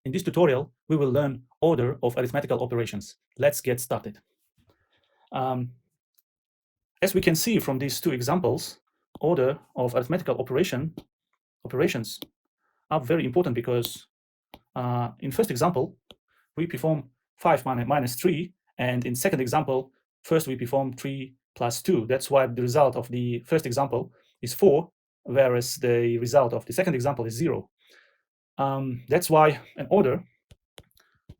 In this tutorial, we will learn order of arithmetical operations. Let's get started. As we can see from these two examples, order of arithmetical operations are very important because in first example, we perform 5 minus 3, and in second example, first we perform 3 plus 2. That's why the result of the first example is 4, whereas the result of the second example is 0. That's why an order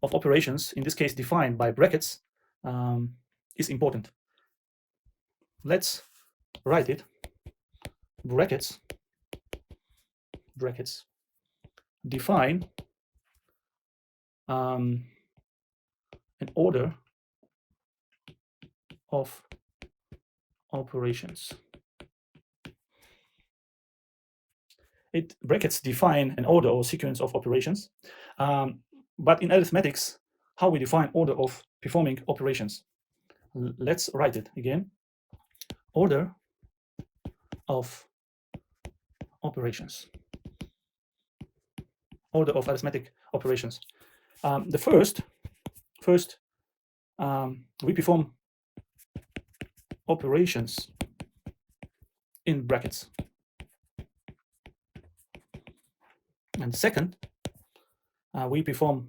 of operations, in this case defined by brackets, is important. Let's write it. Brackets define an order of operations. Brackets define an order or sequence of operations, but in arithmetics, how we define order of performing operations? Let's write it again. Order of operations. Order of arithmetic operations. The first we perform operations in brackets, and second we perform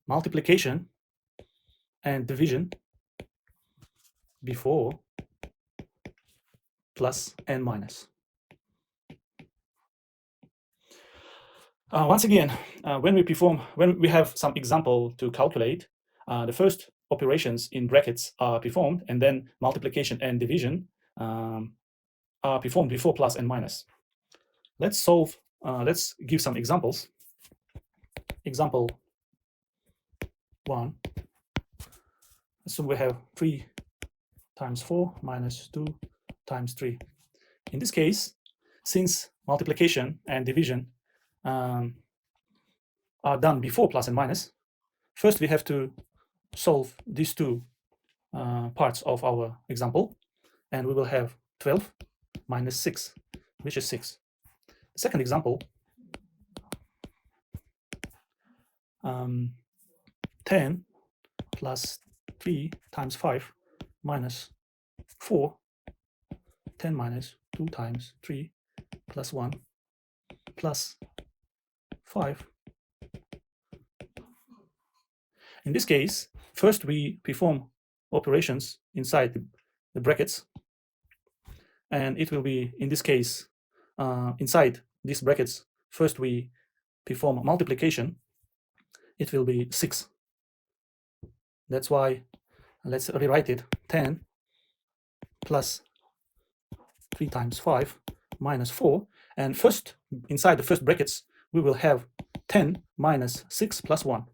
multiplication and division before plus and minus. Once again, when we have some example to calculate, the first operations in brackets are performed, and then multiplication and division are performed before plus and minus. Let's give some examples. Example 1. So we have 3 times 4 minus 2 times 3. In this case, since multiplication and division are done before plus and minus, first we have to solve these two parts of our example, and we will have 12 minus 6, which is 6. The second example, 10 plus 3 times 5 minus 4, 10 minus 2 times 3 plus 1 plus 5. In this case, first we perform operations inside the brackets, and it will be, in this case, inside these brackets, first we perform multiplication. It will be 6. That's why let's rewrite it. 10 plus 3 times 5 minus 4, and first inside the first brackets we will have 10 minus 6 plus 1,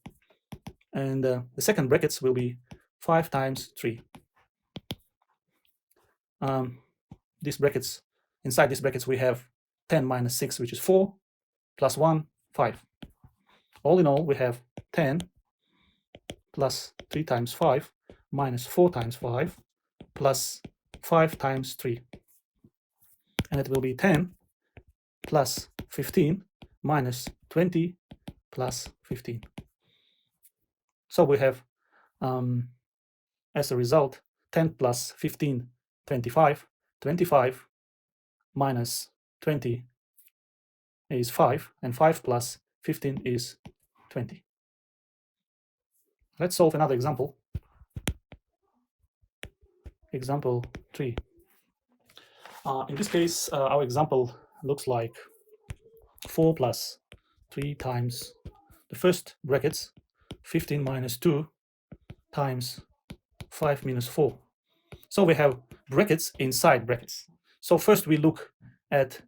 and the second brackets will be 5 times 3. Inside these brackets we have 10 minus 6, which is 4, plus 1, 5. All in all, we have 10 plus 3 times 5 minus 4 times 5 plus 5 times 3. And it will be 10 plus 15 minus 20 plus 15. So we have, as a result, 10 plus 15, 25. 25 minus 20 is 5, and 5 plus 15 is 20. Let's solve another example. Example 3. In this case, our example looks like 4 plus 3 times the first brackets, 15 minus 2 times 5 minus 4. So we have brackets inside brackets. So first we look at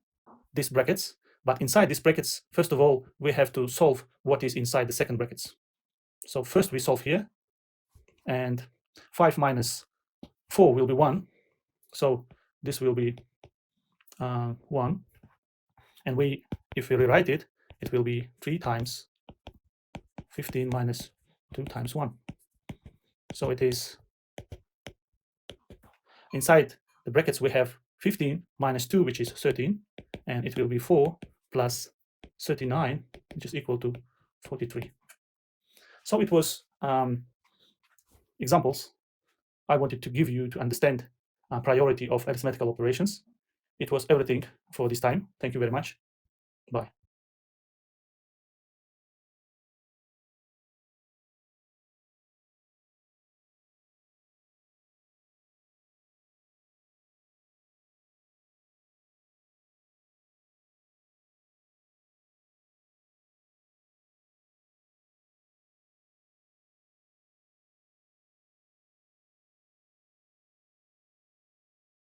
these brackets, but inside these brackets, first of all, we have to solve what is inside the second brackets. So first we solve here, and 5 minus 4 will be 1. So this will be 1. And if we rewrite it, it will be 3 times 15 minus 2 times 1. So it is, inside the brackets we have 15 minus 2, which is 13, and it will be 4 plus 39, which is equal to 43. So it was examples I wanted to give you to understand priority of arithmetical operations. It was everything for this time. Thank you very much. Bye.